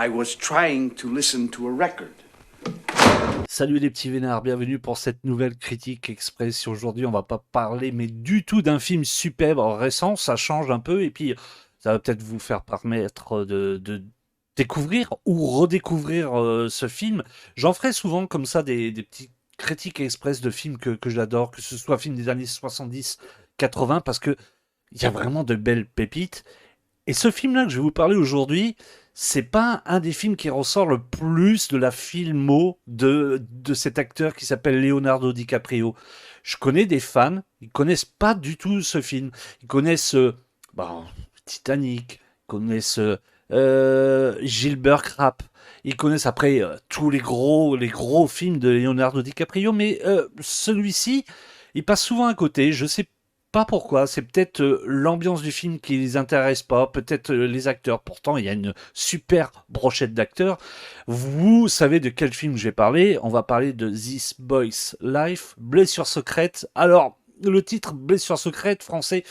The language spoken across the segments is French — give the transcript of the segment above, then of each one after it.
I was trying to listen to a record. Salut les petits vénards, bienvenue pour cette nouvelle critique express. Aujourd'hui, on va pas parler, mais du tout d'un film superbe récent, ça change un peu, et puis ça va peut-être vous faire permettre de découvrir ou redécouvrir ce film. J'en ferai souvent comme ça des petits critiques express de films que j'adore, que ce soit films des années 70, 80, parce que il y a vraiment de belles pépites. Et ce film-là que je vais vous parler aujourd'hui, c'est pas un des films qui ressort le plus de la filmo de cet acteur qui s'appelle Leonardo DiCaprio. Je connais des fans, ils connaissent pas du tout ce film. Ils connaissent bah, Titanic, ils connaissent Gilbert Grape, ils connaissent après tous les gros films de Leonardo DiCaprio, mais celui-ci, il passe souvent à côté. Je sais pas pourquoi, c'est peut-être l'ambiance du film qui les intéresse pas, peut-être les acteurs. Pourtant, il y a une super brochette d'acteurs. Vous savez de quel film je vais parler. On va parler de This Boy's Life, Blessure secrète. Alors, le titre Blessure secrète français,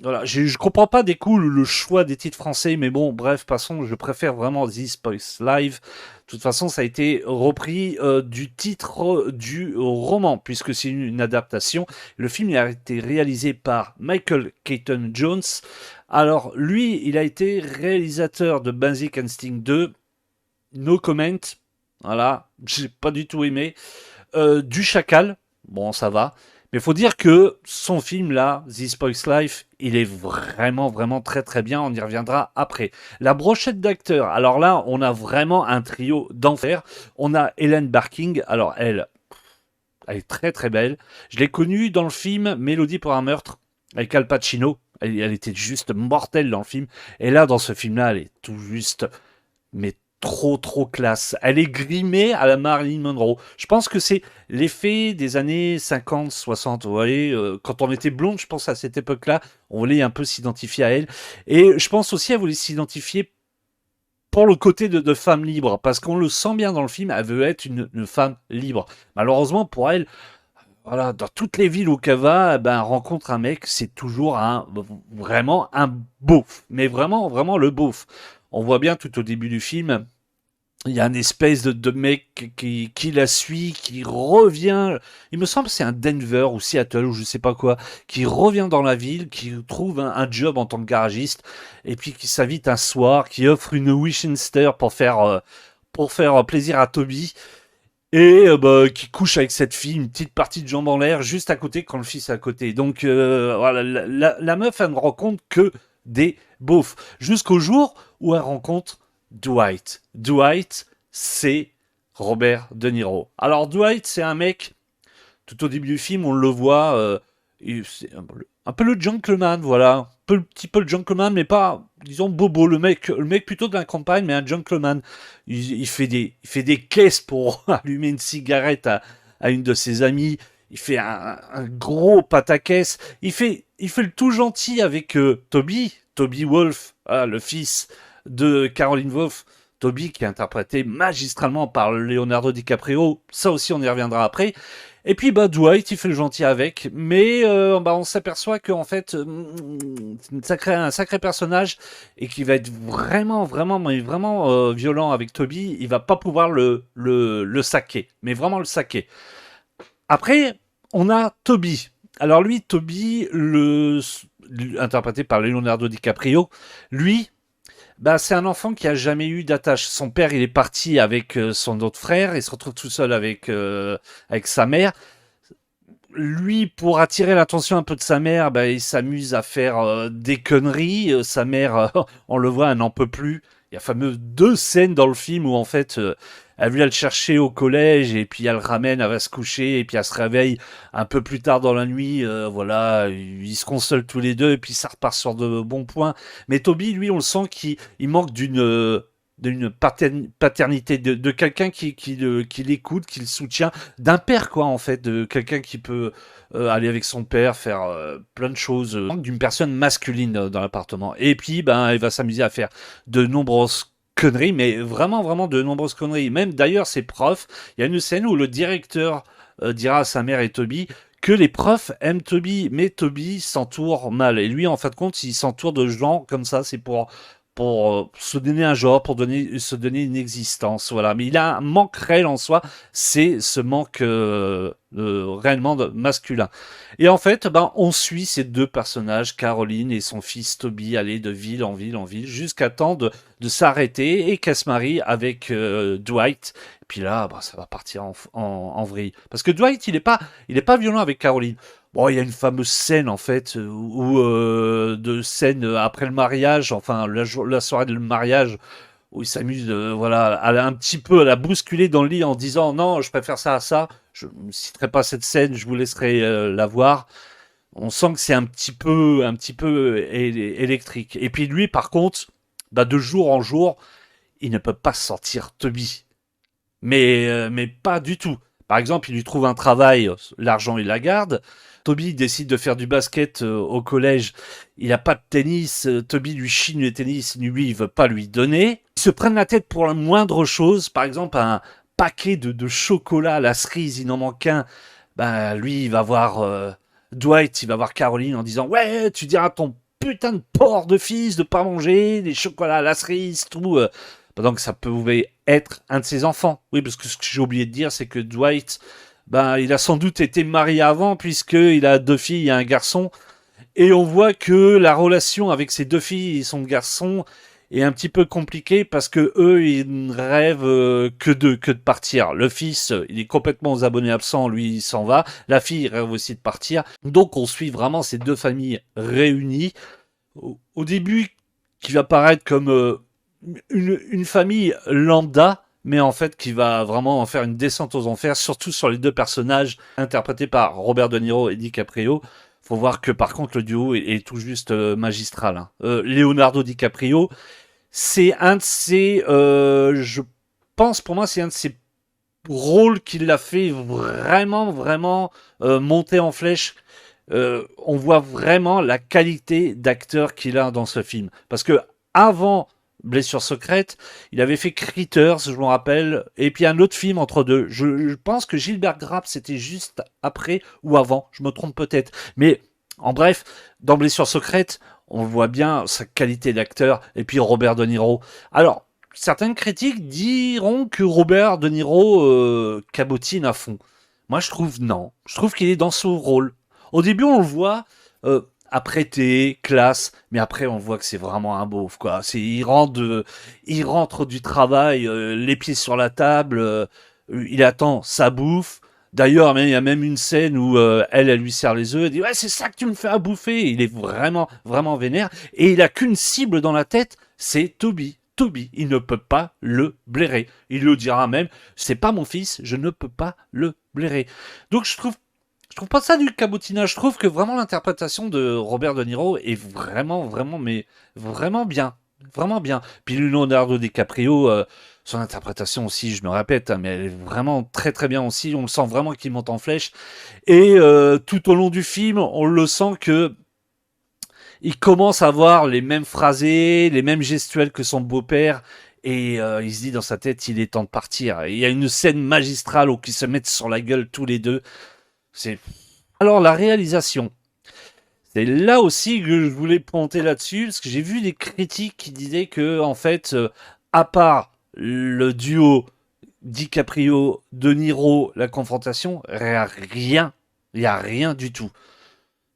voilà, je comprends pas des coups le choix des titres français, mais bon, bref, passons, je préfère vraiment This Boy's Life. De toute façon, ça a été repris du titre du roman, puisque c'est une adaptation. Le film a été réalisé par Michael Keaton Jones. Alors, lui, il a été réalisateur de Basic Instinct 2, No Comment, voilà, j'ai pas du tout aimé. Du Chacal, bon, ça va. Mais il faut dire que son film là, This Boy's Life, il est vraiment, vraiment très très bien. On y reviendra après. La brochette d'acteurs. Alors là, on a vraiment un trio d'enfer. On a Ellen Barking. Alors elle est très très belle. Je l'ai connue dans le film Mélodie pour un meurtre avec Al Pacino. Elle était juste mortelle dans le film. Et là, dans ce film-là, elle est tout juste, mais trop classe. Elle est grimée à la Marilyn Monroe. Je pense que c'est l'effet des années 50, 60. Vous voyez, quand on était blonde, je pense à cette époque-là, on voulait un peu s'identifier à elle. Et je pense aussi à voulait s'identifier pour le côté de femme libre, parce qu'on le sent bien dans le film, elle veut être une femme libre. Malheureusement pour elle, voilà, dans toutes les villes où qu'elle va, eh ben, elle rencontre un mec, c'est toujours vraiment un beauf. Mais vraiment, vraiment le beauf. On voit bien tout au début du film, il y a une espèce de mec qui la suit, qui revient. Il me semble que c'est un Denver ou Seattle ou je sais pas quoi, qui revient dans la ville, qui trouve un job en tant que garagiste, et puis qui s'invite un soir, qui offre une Winchester pour faire plaisir à Toby, et bah, qui couche avec cette fille, une petite partie de jambe en l'air, juste à côté quand le fils est à côté. Donc voilà, la meuf, elle ne rencontre que des beaufs. Jusqu'au jour où elle rencontre Dwight. Dwight, c'est Robert De Niro. Alors Dwight, c'est un mec, tout au début du film, on le voit, c'est un peu le gentleman, voilà. Un petit peu le gentleman, mais pas, disons, bobo. Le mec plutôt de la campagne, mais un gentleman. Il fait des caisses pour allumer une cigarette à une de ses amies. Il fait un gros pataquès. Il fait le tout gentil avec Toby Wolf, le fils de Caroline Wolf. Toby qui est interprété magistralement par Leonardo DiCaprio. Ça aussi, on y reviendra après. Et puis bah Dwight, il fait le gentil avec, mais bah, on s'aperçoit qu'en fait, c'est un sacré personnage et qui va être vraiment violent avec Toby. Il va pas pouvoir le saquer, mais vraiment le saquer. Après, on a Toby. Alors lui, Toby, interprété par Leonardo DiCaprio, lui, bah, c'est un enfant qui a jamais eu d'attache. Son père, il est parti avec son autre frère, il se retrouve tout seul avec sa mère. Lui, pour attirer l'attention un peu de sa mère, bah, il s'amuse à faire des conneries. Sa mère, on le voit, elle n'en peut plus. Il y a fameux 2 scènes dans le film où en fait, elle vient le chercher au collège et puis elle le ramène, elle va se coucher et puis elle se réveille un peu plus tard dans la nuit. Voilà, ils se consolent tous les deux et puis ça repart sur de bons points. Mais Toby, lui, on le sent qu'il manque d'une paternité, de quelqu'un qui l'écoute, qui le soutient, d'un père quoi en fait, de quelqu'un qui peut aller avec son père, faire plein de choses, d'une personne masculine dans l'appartement. Et puis ben il va s'amuser à faire de nombreuses conneries, mais vraiment de nombreuses conneries. Même d'ailleurs ses profs, il y a une scène où le directeur dira à sa mère et Toby que les profs aiment Toby, mais Toby s'entoure mal. Et lui, en fin de compte, il s'entoure de gens comme ça, c'est pour pour se donner un genre, pour se donner une existence, voilà. Mais il a un manque réel en soi, c'est ce manque réellement masculin. Et en fait, ben, on suit ces deux personnages, Caroline et son fils Toby, aller de ville en ville en ville, jusqu'à temps de s'arrêter et qu'elle se marie avec Dwight. Et puis là, ben, ça va partir en vrille. Parce que Dwight, il est pas violent avec Caroline. Bon, il y a une fameuse scène en fait de scène après le mariage, enfin la soirée de mariage où il s'amuse, voilà, un petit peu à la bousculer dans le lit en disant non, je préfère ça à ça. Je ne citerai pas cette scène, je vous laisserai la voir. On sent que c'est un petit peu électrique. Et puis lui, par contre, bah, de jour en jour, il ne peut pas sortir Toby. Mais pas du tout. Par exemple, il lui trouve un travail, l'argent il la garde. Toby décide de faire du basket au collège. Il n'a pas de tennis. Toby lui chine le tennis. Lui, il veut pas lui donner. Ils se prennent la tête pour la moindre chose. Par exemple, un paquet de chocolat à la cerise, il n'en manque qu'un. Ben, lui, il va voir Dwight, il va voir Caroline en disant ouais, tu diras à ton putain de porc de fils de pas manger des chocolats à la cerise, tout. Pendant que ça pouvait être un de ses enfants. Oui, parce que ce que j'ai oublié de dire, c'est que Dwight, ben, il a sans doute été marié avant, puisqu'il a 2 filles et un garçon. Et on voit que la relation avec ses 2 filles et son garçon est un petit peu compliquée parce que eux, ils ne rêvent que de partir. Le fils, il est complètement aux abonnés absents, lui, il s'en va. La fille il rêve aussi de partir. Donc, on suit vraiment ces 2 familles réunies. Au début, qui va paraître comme une famille lambda, mais en fait qui va vraiment en faire une descente aux enfers, surtout sur les 2 personnages interprétés par Robert De Niro et DiCaprio. Faut voir que par contre le duo est tout juste magistral. Hein. Leonardo DiCaprio, c'est un de ses, je pense pour moi c'est un de ses rôles qui l'a fait vraiment monter en flèche. On voit vraiment la qualité d'acteur qu'il a dans ce film. Parce que avant Blessure secrète, il avait fait Critters, je me rappelle, et puis un autre film entre deux. Je pense que Gilbert Grape, c'était juste après ou avant, je me trompe peut-être. Mais en bref, dans Blessure secrète, on voit bien sa qualité d'acteur, et puis Robert De Niro. Alors, certaines critiques diront que Robert De Niro cabotine à fond. Moi, je trouve non. Je trouve qu'il est dans son rôle. Au début, on le voit apprêté, classe, mais après, on voit que c'est vraiment un beauf, quoi. Il rentre du travail, les pieds sur la table, il attend sa bouffe. D'ailleurs, il y a même une scène où elle lui sert les œufs, elle dit ouais, c'est ça que tu me fais à bouffer. Il est vraiment vénère, et il a qu'une cible dans la tête, c'est Toby. Toby, il ne peut pas le blairer. Il le dira même, c'est pas mon fils, je ne peux pas le blairer. Donc je trouve pas ça du cabotinage. Je trouve que vraiment l'interprétation de Robert De Niro est mais vraiment bien. Vraiment bien. Puis Leonardo DiCaprio, son interprétation aussi, je me répète, hein, mais elle est vraiment très bien aussi. On le sent vraiment qu'il monte en flèche. Et tout au long du film, on le sent que il commence à avoir les mêmes phrasés, les mêmes gestuels que son beau-père. Et il se dit dans sa tête, il est temps de partir. Et il y a une scène magistrale où ils se mettent sur la gueule tous les deux. C'est... Alors la réalisation, c'est là aussi que je voulais pointer là-dessus, parce que j'ai vu des critiques qui disaient que en fait, à part le duo DiCaprio-De Niro, la confrontation, il y a rien du tout.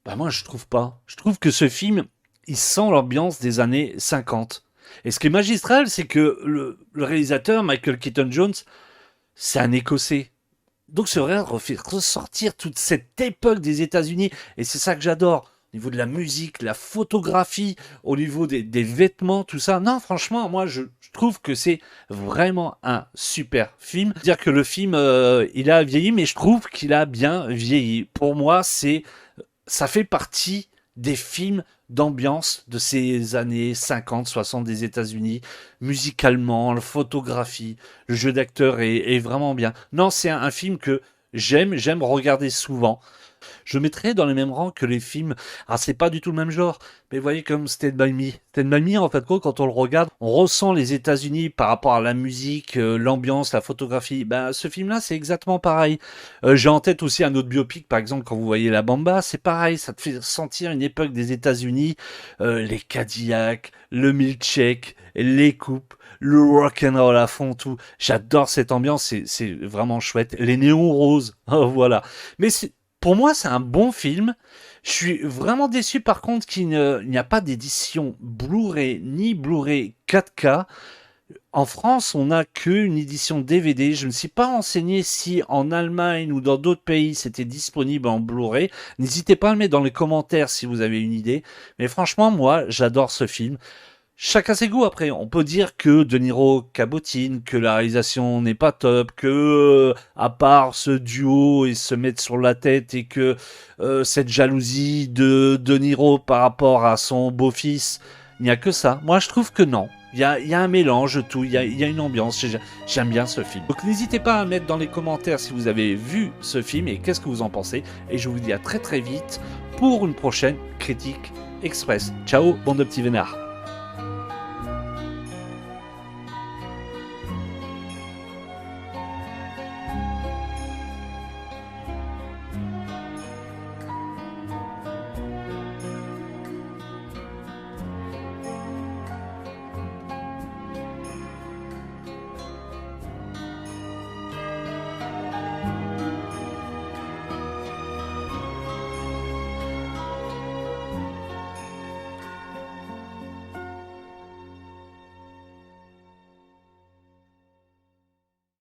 Bah moi je trouve pas. Je trouve que ce film, il sent l'ambiance des années 50. Et ce qui est magistral, c'est que le réalisateur, Michael Keaton Jones, c'est un Écossais. Donc c'est vrai, ressortir toute cette époque des États-Unis, et c'est ça que j'adore, au niveau de la musique, la photographie, au niveau des vêtements, tout ça. Non, franchement, moi je trouve que c'est vraiment un super film. Dire que le film, il a vieilli, mais je trouve qu'il a bien vieilli. Pour moi, ça fait partie des films d'ambiance de ces années 50, 60 des États-Unis, musicalement, la photographie, le jeu d'acteur est vraiment bien. Non, c'est un film que j'aime regarder souvent. Je mettrais dans les mêmes rangs que les films. Ah, c'est pas du tout le même genre, mais vous voyez comme Stand By Me. Stand By Me, en fait, quand on le regarde, on ressent les États-Unis par rapport à la musique, l'ambiance, la photographie. Ben, ce film-là, c'est exactement pareil. J'ai en tête aussi un autre biopic, par exemple, quand vous voyez La Bamba, c'est pareil, ça te fait sentir une époque des États-Unis, les Cadillacs, le milkshake, les coupes, le rock'n'roll à fond, tout. J'adore cette ambiance, c'est vraiment chouette. Les néons roses, voilà. Mais pour moi, c'est un bon film. Je suis vraiment déçu par contre il n'y a pas d'édition Blu-ray ni Blu-ray 4K. En France, on n'a qu'une édition DVD. Je ne me suis pas renseigné si en Allemagne ou dans d'autres pays c'était disponible en Blu-ray. N'hésitez pas à le mettre dans les commentaires si vous avez une idée. Mais franchement, moi, j'adore ce film. Chacun ses goûts après. On peut dire que De Niro cabotine, que la réalisation n'est pas top, que à part ce duo et se mettre sur la tête et que cette jalousie de De Niro par rapport à son beau-fils, il n'y a que ça. Moi je trouve que non. Il y a un mélange de tout, il y a une ambiance, j'aime bien ce film. Donc n'hésitez pas à mettre dans les commentaires si vous avez vu ce film et qu'est-ce que vous en pensez. Et je vous dis à très très vite pour une prochaine critique express. Ciao, bande de petits vénards.